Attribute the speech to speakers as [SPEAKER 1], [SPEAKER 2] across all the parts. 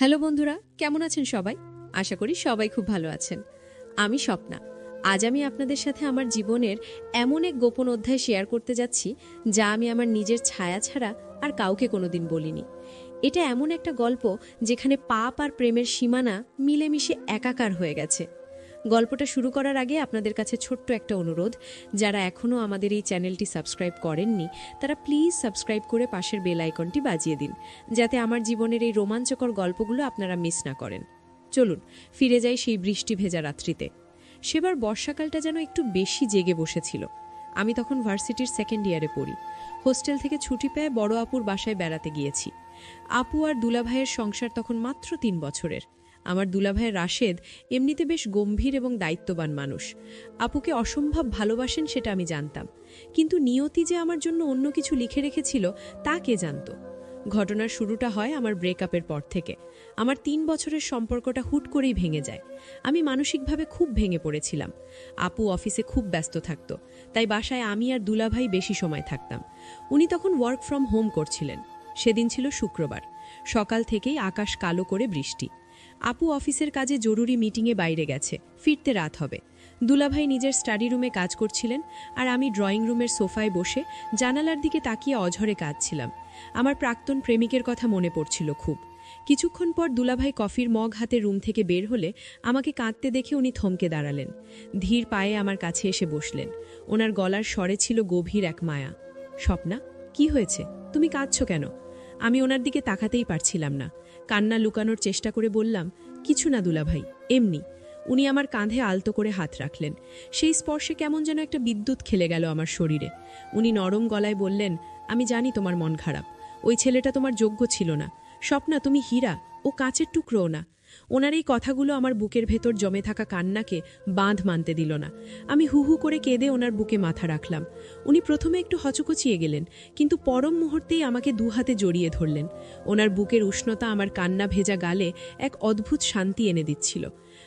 [SPEAKER 1] Hello বন্ধুরা, কেমন আছেন সবাই? আশা করি সবাই খুব ভালো আছেন। আমি স্বপ্না। আজ আমি আপনাদের সাথে আমার জীবনের এমন এক গোপন অধ্যায় শেয়ার করতে যাচ্ছি, যা আমি আমার নিজের ছায়া ছাড়া আর কাউকে কোনোদিন বলিনি। এটা এমন একটা গল্প যেখানে পাপ আর প্রেমের সীমানা মিলেমিশে একাকার হয়ে গেছে। গল্পটা শুরু করার আগে আপনাদের কাছে ছোট্ট একটা অনুরোধ, যারা এখনও আমাদের এই চ্যানেলটি সাবস্ক্রাইব করেননি তারা প্লিজ সাবস্ক্রাইব করে পাশের বেল আইকনটি বাজিয়ে দিন, যাতে আমার জীবনের এই রোমাঞ্চকর গল্পগুলো আপনারা মিস না করেন। চলুন ফিরে যাই সেই বৃষ্টি ভেজা রাত্রিতে। সেবার বর্ষাকালটা যেন একটু বেশি জেগে বসেছিল। আমি তখন ভার্সিটির সেকেন্ড ইয়ারে পড়ি। হোস্টেল থেকে ছুটি পেয়ে বড় আপুর বাসায় বেড়াতে গিয়েছি। আপু আর দুলাভাইয়ের সংসার তখন মাত্র ৩ বছরের। আমার দুলাভাই রাশেদ এমনিতে বেশ গম্ভীর এবং দায়িত্ববান মানুষ। আপুকে অসম্ভব ভালোবাসেন সেটা আমি জানতাম, কিন্তু নিয়তি যে আমার জন্য অন্য কিছু লিখে রেখেছিল তা কে জানত। ঘটনার শুরুটা হয় আমার ব্রেকআপের পর থেকে। আমার ৩ বছরের সম্পর্কটা হুট করেই ভেঙে যায়। আমি মানসিকভাবে খুব ভেঙে পড়েছিলাম। আপু অফিসে খুব ব্যস্ত থাকত, তাই বাসায় আমি আর দুলাভাই বেশি সময় থাকতাম। উনি তখন ওয়ার্ক ফ্রম হোম করছিলেন। সেদিন ছিল শুক্রবার। সকাল থেকেই আকাশ কালো করে বৃষ্টি। আপু অফিসের কাজে জরুরি মিটিংয়ে বাইরে গেছে, ফিরতে রাত হবে। দুলাভাই নিজের স্টাডি রুমে কাজ করছিলেন, আর আমি ড্রয়িং রুমের সোফায় বসে জানালার দিকে তাকিয়ে অঝরে কাঁদছিলাম। আমার প্রাক্তন প্রেমিকের কথা মনে পড়ছিল খুব। কিছুক্ষণ পর দুলাভাই কফির মগ হাতে রুম থেকে বের হলে আমাকে কাঁদতে দেখে উনি থমকে দাঁড়ালেন। ধীর পায়ে আমার কাছে এসে বসলেন। ওনার গলার স্বরে ছিল গভীর এক মায়া। স্বপ্না, কি হয়েছে? তুমি কাঁদছো কেন? আমি ওনার দিকে তাকাতেই পারছিলাম না। কান্না লুকানোর চেষ্টা করে বললাম, কিছু না দুলাভাই, এমনি। উনি আমার কাঁধে আলতো করে হাত রাখলেন। সেই স্পর্শে কেমন যেন একটা বিদ্যুৎ খেলে গেল আমার শরীরে। উনি নরম গলায় বললেন, আমি জানি তোমার মন খারাপ। ওই ছেলেটা তোমার যোগ্য ছিল না। স্বপ্না, তুমি হীরা, ও কাঁচের টুকরোও না। ওনার এই কথাগুলো আমার বুকের ভেতর জমে থাকা কান্নাকে বাঁধ মানতে দিল না। আমি হু হু করে কেঁদে ওনার বুকে মাথা রাখলাম। উনি প্রথমে একটু হচকচিয়ে গেলেন, কিন্তু পরম মুহূর্তেই আমাকে দুহাতে জড়িয়ে ধরলেন। ওনার বুকের উষ্ণতা আমার কান্না ভেজা গালে এক অদ্ভুত শান্তি এনে দিচ্ছিল।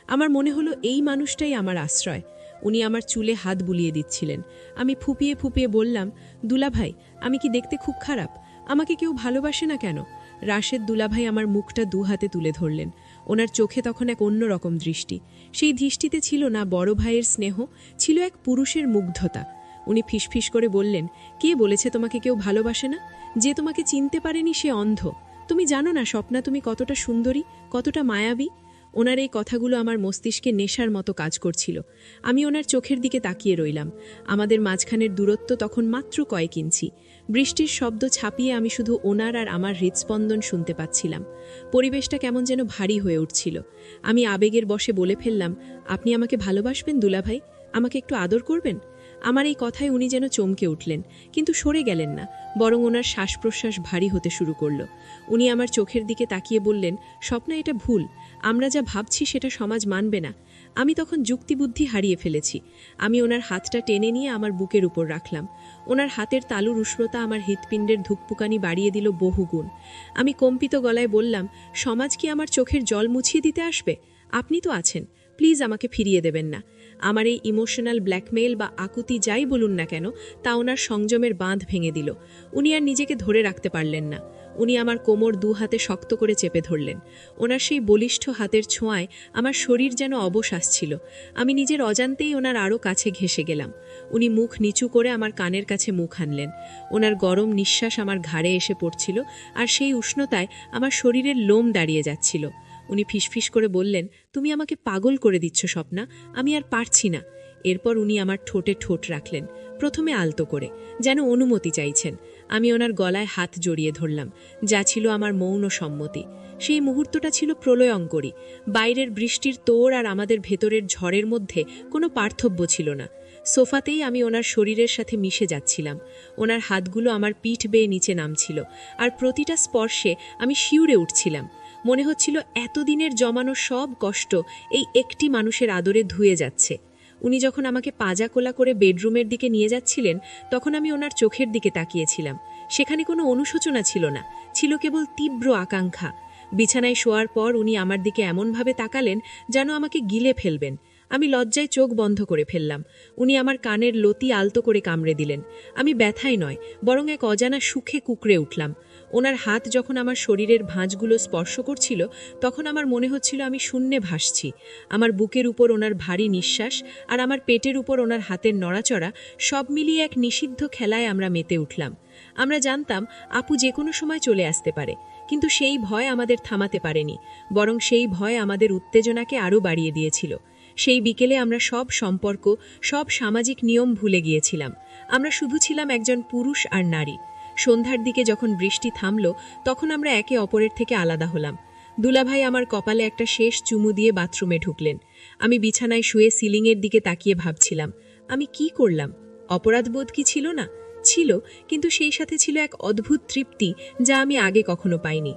[SPEAKER 1] আমার মনে হলো এই মানুষটাই আমার আশ্রয়। উনি আমার চুলে হাত বুলিয়ে দিচ্ছিলেন। আমি ফুপিয়ে ফুপিয়ে বললাম, দুলাভাই, আমি কি দেখতে খুব খারাপ? আমাকে কেউ ভালোবাসে না কেন? রাশেদ দুলাভাই আমার মুখটা দুহাতে তুলে ধরলেন। ওনার চোখে তখন এক অন্যরকম দৃষ্টি। সেই দৃষ্টিতে ছিল না বড় ভাইয়ের স্নেহ, ছিল এক পুরুষের মুগ্ধতা। উনি ফিসফিস করে বললেন, কে বলেছে তোমাকে কেউ ভালোবাসে না? যে তোমাকে চিনতে পারেনি সে অন্ধ। তুমি জানো না স্বপ্না, তুমি কতটা সুন্দরী, কতটা মায়াবী। ওনার এই কথাগুলো আমার মস্তিষ্কে নেশার মতো কাজ করছিল। আমি ওনার চোখের দিকে তাকিয়ে রইলাম। আমাদের মাঝখানের দূরত্ব তখন মাত্র কয়েক ইঞ্চি। বৃষ্টির শব্দ ছাপিয়ে আমি শুধু ওনার আর আমার হৃদস্পন্দন শুনতে পাচ্ছিলাম। পরিবেশটা কেমন যেন ভারী হয়ে উঠছিল। আমি আবেগের বশে বলে ফেললাম, আপনি আমাকে ভালোবাসবেন দুলাভাই? আমাকে একটু আদর করবেন? আমার এই কথায় উনি যেন চমকে উঠলেন, কিন্তু সরে গেলেন না, বরং ওনার শ্বাস প্রশ্বাস ভারী হতে শুরু করল। উনি আমার চোখের দিকে তাকিয়ে বললেন, স্বপ্না, এটা ভুল। আমরা যা ভাবছি সেটা সমাজ মানবে না। আমি তখন যুক্তিবুদ্ধি হারিয়ে ফেলেছি। আমি ওনার হাতটা টেনে নিয়ে আমার বুকের উপর রাখলাম। ওনার হাতের তালুর উষ্ণতা আমার হৃৎপিণ্ডের ধুকপুকানি বাড়িয়ে দিল বহুগুণ। আমি কম্পিত গলায় বললাম, সমাজ কি আমার চোখের জল মুছিয়ে দিতে আসবে? আপনি তো আছেন, প্লিজ আমাকে ফিরিয়ে দেবেন না। আমার এই ইমোশনাল ব্ল্যাকমেইল বা আকুতি যাই বলুন না কেন, তা ওনার সংযমের বাঁধ ভেঙে দিল। উনি আর নিজেকে ধরে রাখতে পারলেন না। উনি আমার কোমর দু হাতে শক্ত করে চেপে ধরলেন। ওনার সেই বলিষ্ঠ হাতের ছোঁয়ায় আমার শরীর যেন অবশ আসছিল। আমি নিজের অজান্তেই ওনার আরও কাছে ঘেঁষে গেলাম। উনি মুখ নিচু করে আমার কানের কাছে মুখ আনলেন। ওনার গরম নিঃশ্বাস আমার ঘাড়ে এসে পড়ছিল, আর সেই উষ্ণতায় আমার শরীরের লোম দাঁড়িয়ে যাচ্ছিল। উনি ফিসফিস করে বললেন, তুমি আমাকে পাগল করে দিচ্ছ স্বপ্না, আমি আর পারছি না। এরপর উনি আমার ঠোঁটে ঠোঁট রাখলেন, প্রথমে আলতো করে, যেন অনুমতি চাইছেন। আমি ওনার গলায় হাত জড়িয়ে ধরলাম, যা ছিল আমার মৌন সম্মতি। সেই মুহূর্তটা ছিল প্রলয়ঙ্করী। বাইরের বৃষ্টির তোড় আর আমাদের ভেতরের ঝড়ের মধ্যে কোনো পার্থক্য ছিল না। সোফাতেই আমি ওনার শরীরের সাথে মিশে যাচ্ছিলাম। ওনার হাতগুলো আমার পিঠ বেয়ে নিচে নামছিল, আর প্রতিটা স্পর্শে আমি শিউরে উঠছিলাম। মনে হচ্ছিল এতদিনের জমানো সব কষ্ট এই একটি মানুষের আদরে ধুয়ে যাচ্ছে। উনি যখন আমাকে পাজা কোলা করে বেডরুমের দিকে নিয়ে যাচ্ছিলেন, তখন আমি ওনার চোখের দিকে তাকিয়েছিলাম। সেখানে কোনো অনুশোচনা ছিল না, ছিল কেবল তীব্র আকাঙ্ক্ষা। বিছানায় শোয়ার পর উনি আমার দিকে এমনভাবে তাকালেন যেন আমাকে গিলে ফেলবেন। আমি লজ্জায় চোখ বন্ধ করে ফেললাম। উনি আমার কানের লতি আলতো করে কামড়ে দিলেন। আমি ব্যথায় নয়, বরং এক অজানা সুখে কুকড়ে উঠলাম। ওনার হাত যখন আমার শরীরের ভাঁজগুলো স্পর্শ করছিল তখন আমার মনে হচ্ছিল আমি শূন্যে ভাসছি। আমার বুকের উপর ওনার ভারী নিঃশ্বাস আর আমার পেটের উপর ওনার হাতের নড়াচড়া সব মিলিয়ে এক নিষিদ্ধ খেলায় আমরা মেতে উঠলাম। আমরা জানতাম আপু যে কোনো সময় চলে আসতে পারে, কিন্তু সেই ভয় আমাদের থামাতে পারেনি, বরং সেই ভয় আমাদের উত্তেজনাকে আরও বাড়িয়ে দিয়েছিল। সেই বিকেলে আমরা সব সম্পর্ক, সব সামাজিক নিয়ম ভুলে গিয়েছিলাম। আমরা শুধু ছিলাম একজন পুরুষ আর নারী। সন্ধ্যার দিকে যখন বৃষ্টি থামল তখন আমরা একে অপরের থেকে আলাদা হলাম। দুলাভাই আমার কপালে একটা শেষ চুমু দিয়ে বাথরুমে ঢুকলেন। আমি বিছানায় শুয়ে সিলিংয়ের দিকে তাকিয়ে ভাবছিলাম, আমি কি করলাম? অপরাধবোধ কি ছিল না? ছিল, কিন্তু সেই সাথে ছিল এক অদ্ভুত তৃপ্তি যা আমি আগে কখনো পাইনি।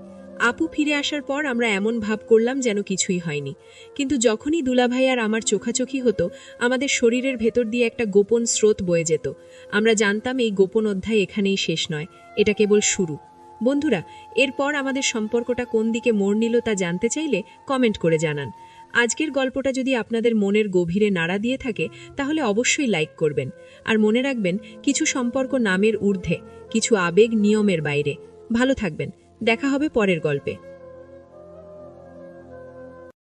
[SPEAKER 1] আপু ফিরে আসার পর আমরা এমন ভাব করলাম যেন কিছুই হয়নি, কিন্তু যখনই দুলাভাই আর আমার চোখাচোখি হতো আমাদের শরীরের ভেতর দিয়ে একটা গোপন স্রোত বয়ে যেত। আমরা জানতাম এই গোপন অধ্যায় এখানেই শেষ নয়, এটা কেবল শুরু। বন্ধুরা, এরপর আমাদের সম্পর্কটা কোন দিকে মোড় নিল তা জানতে চাইলে কমেন্ট করে জানান। আজকের গল্পটা যদি আপনাদের মনের গভীরে নাড়া দিয়ে থাকে তাহলে অবশ্যই লাইক করবেন। আর মনে রাখবেন, কিছু সম্পর্ক নামের ঊর্ধ্বে, কিছু আবেগ নিয়মের বাইরে। ভালো থাকবেন, দেখা হবে পরের গল্পে।